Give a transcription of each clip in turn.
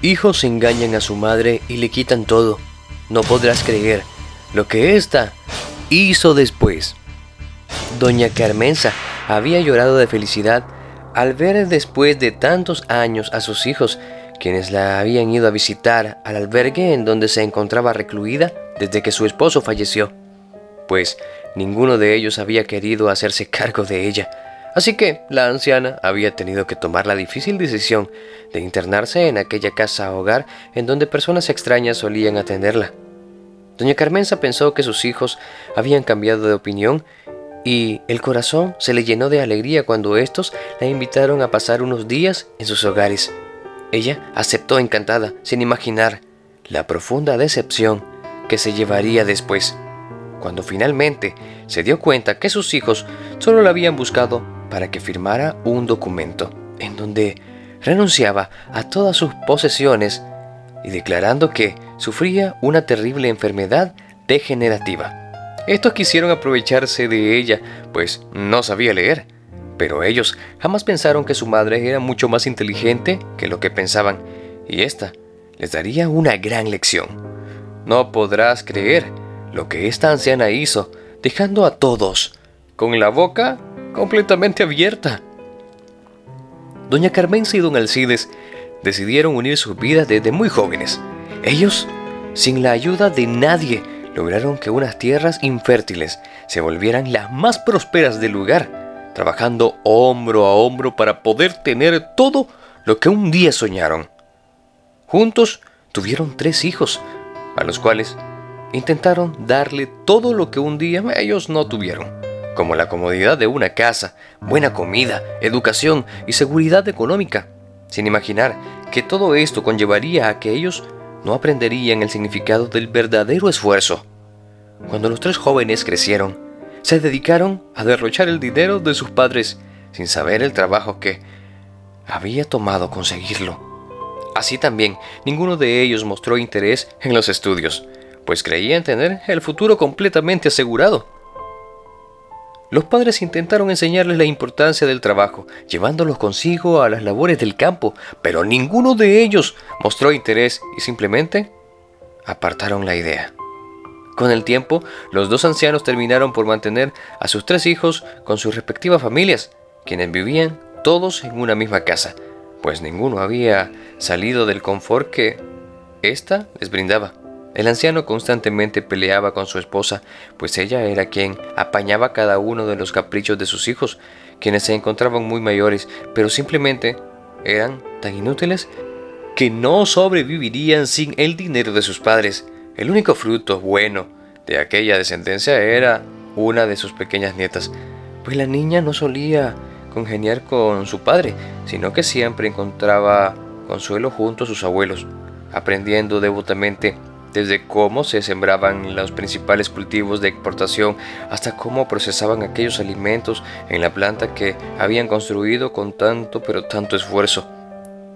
Hijos engañan a su madre y le quitan todo. No podrás creer lo que ésta hizo después. Doña Carmenza había llorado de felicidad al ver después de tantos años a sus hijos, quienes la habían ido a visitar al albergue en donde se encontraba recluida desde que su esposo falleció, pues ninguno de ellos había querido hacerse cargo de ella. Así que la anciana había tenido que tomar la difícil decisión de internarse en aquella casa hogar en donde personas extrañas solían atenderla. Doña Carmenza pensó que sus hijos habían cambiado de opinión y el corazón se le llenó de alegría cuando estos la invitaron a pasar unos días en sus hogares. Ella aceptó encantada, sin imaginar la profunda decepción que se llevaría después, cuando finalmente se dio cuenta que sus hijos solo la habían buscado para que firmara un documento en donde renunciaba a todas sus posesiones y declarando que sufría una terrible enfermedad degenerativa. Estos quisieron aprovecharse de ella, pues no sabía leer, pero ellos jamás pensaron que su madre era mucho más inteligente que lo que pensaban, y ésta les daría una gran lección. No podrás creer lo que esta anciana hizo, dejando a todos con la boca completamente abierta. Doña Carmenza y don Alcides decidieron unir sus vidas desde muy jóvenes. Ellos, sin la ayuda de nadie, lograron que unas tierras infértiles se volvieran las más prósperas del lugar, trabajando hombro a hombro para poder tener todo lo que un día soñaron. Juntos tuvieron 3 hijos, a los cuales intentaron darle todo lo que un día ellos no tuvieron, como la comodidad de una casa, buena comida, educación y seguridad económica, sin imaginar que todo esto conllevaría a que ellos no aprenderían el significado del verdadero esfuerzo. Cuando los 3 jóvenes crecieron, se dedicaron a derrochar el dinero de sus padres sin saber el trabajo que había tomado conseguirlo. Así también, ninguno de ellos mostró interés en los estudios, pues creían tener el futuro completamente asegurado. Los padres intentaron enseñarles la importancia del trabajo, llevándolos consigo a las labores del campo, pero ninguno de ellos mostró interés y simplemente apartaron la idea. Con el tiempo, los 2 ancianos terminaron por mantener a sus 3 hijos con sus respectivas familias, quienes vivían todos en una misma casa, pues ninguno había salido del confort que ésta les brindaba. El anciano constantemente peleaba con su esposa, pues ella era quien apañaba cada uno de los caprichos de sus hijos, quienes se encontraban muy mayores, pero simplemente eran tan inútiles que no sobrevivirían sin el dinero de sus padres. El único fruto bueno de aquella descendencia era una de sus pequeñas nietas, pues la niña no solía congeniar con su padre, sino que siempre encontraba consuelo junto a sus abuelos, aprendiendo devotamente desde cómo se sembraban los principales cultivos de exportación hasta cómo procesaban aquellos alimentos en la planta que habían construido con tanto pero tanto esfuerzo.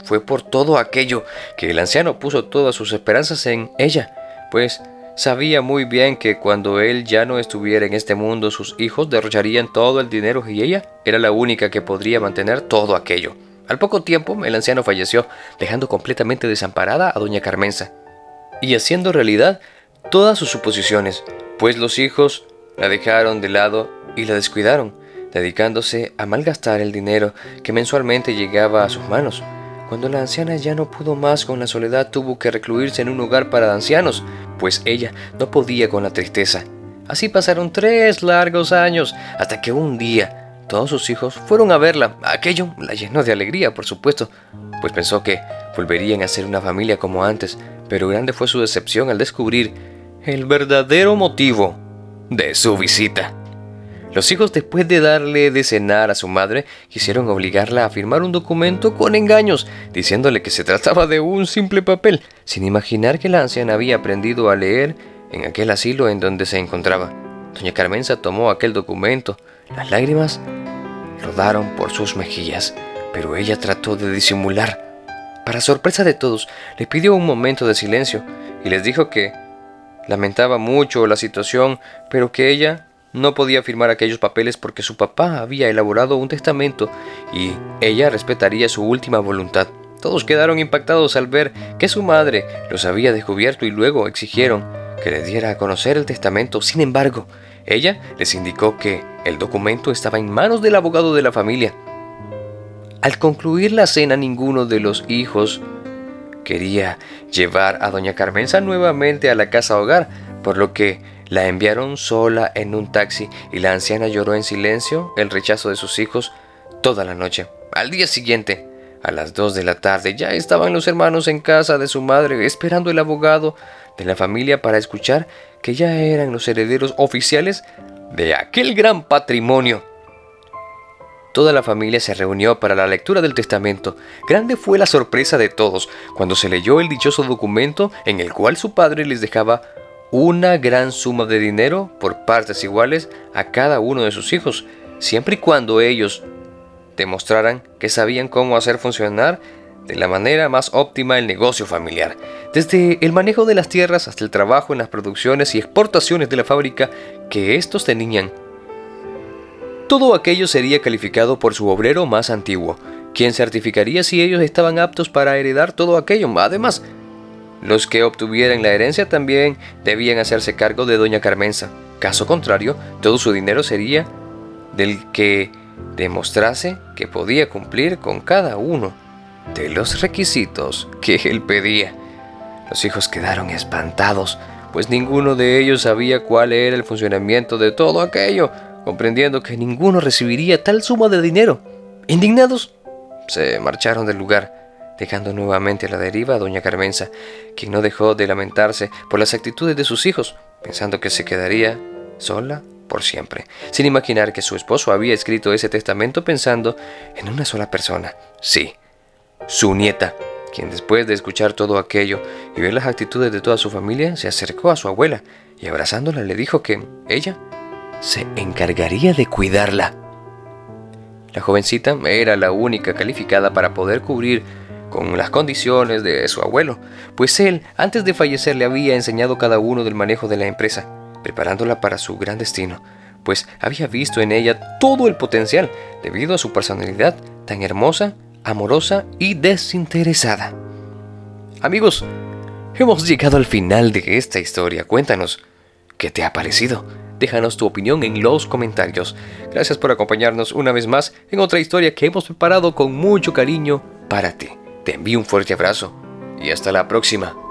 Fue por todo aquello que el anciano puso todas sus esperanzas en ella, pues sabía muy bien que cuando él ya no estuviera en este mundo, sus hijos derrocharían todo el dinero y ella era la única que podría mantener todo aquello. Al poco tiempo, el anciano falleció, dejando completamente desamparada a doña Carmenza y haciendo realidad todas sus suposiciones, pues los hijos la dejaron de lado y la descuidaron, dedicándose a malgastar el dinero que mensualmente llegaba a sus manos. Cuando la anciana ya no pudo más con la soledad, tuvo que recluirse en un hogar para ancianos, pues ella no podía con la tristeza. Así pasaron 3 largos años, hasta que un día todos sus hijos fueron a verla. Aquello la llenó de alegría, por supuesto, pues pensó que volverían a ser una familia como antes, pero grande fue su decepción al descubrir el verdadero motivo de su visita. Los hijos, después de darle de cenar a su madre, quisieron obligarla a firmar un documento con engaños, diciéndole que se trataba de un simple papel, sin imaginar que la anciana había aprendido a leer en aquel asilo en donde se encontraba. Doña Carmenza tomó aquel documento. Las lágrimas rodaron por sus mejillas, pero ella trató de disimular. Para sorpresa de todos, les pidió un momento de silencio y les dijo que lamentaba mucho la situación, pero que ella no podía firmar aquellos papeles porque su papá había elaborado un testamento y ella respetaría su última voluntad. Todos quedaron impactados al ver que su madre los había descubierto y luego exigieron que le diera a conocer el testamento. Sin embargo, ella les indicó que el documento estaba en manos del abogado de la familia. Al concluir la cena, ninguno de los hijos quería llevar a doña Carmenza nuevamente a la casa hogar, por lo que la enviaron sola en un taxi y la anciana lloró en silencio el rechazo de sus hijos toda la noche. Al día siguiente, a las 2 de la tarde, ya estaban los hermanos en casa de su madre esperando el abogado de la familia para escuchar que ya eran los herederos oficiales de aquel gran patrimonio. Toda la familia se reunió para la lectura del testamento. Grande fue la sorpresa de todos cuando se leyó el dichoso documento en el cual su padre les dejaba una gran suma de dinero por partes iguales a cada uno de sus hijos, siempre y cuando ellos demostraran que sabían cómo hacer funcionar de la manera más óptima el negocio familiar. Desde el manejo de las tierras hasta el trabajo en las producciones y exportaciones de la fábrica que estos tenían. Todo aquello sería calificado por su obrero más antiguo, quien certificaría si ellos estaban aptos para heredar todo aquello. Además, los que obtuvieran la herencia también debían hacerse cargo de doña Carmenza. Caso contrario, todo su dinero sería del que demostrase que podía cumplir con cada uno de los requisitos que él pedía. Los hijos quedaron espantados, pues ninguno de ellos sabía cuál era el funcionamiento de todo aquello, comprendiendo que ninguno recibiría tal suma de dinero. Indignados, se marcharon del lugar, dejando nuevamente a la deriva a doña Carmenza, quien no dejó de lamentarse por las actitudes de sus hijos, pensando que se quedaría sola por siempre, sin imaginar que su esposo había escrito ese testamento pensando en una sola persona. Sí, su nieta, quien después de escuchar todo aquello y ver las actitudes de toda su familia, se acercó a su abuela y abrazándola le dijo que ella se encargaría de cuidarla. La jovencita era la única calificada para poder cubrir con las condiciones de su abuelo, pues él, antes de fallecer, le había enseñado cada uno del manejo de la empresa, preparándola para su gran destino, pues había visto en ella todo el potencial debido a su personalidad tan hermosa, amorosa y desinteresada. Amigos, hemos llegado al final de esta historia. Cuéntanos, ¿qué te ha parecido? Déjanos tu opinión en los comentarios. Gracias por acompañarnos una vez más en otra historia que hemos preparado con mucho cariño para ti. Te envío un fuerte abrazo y hasta la próxima.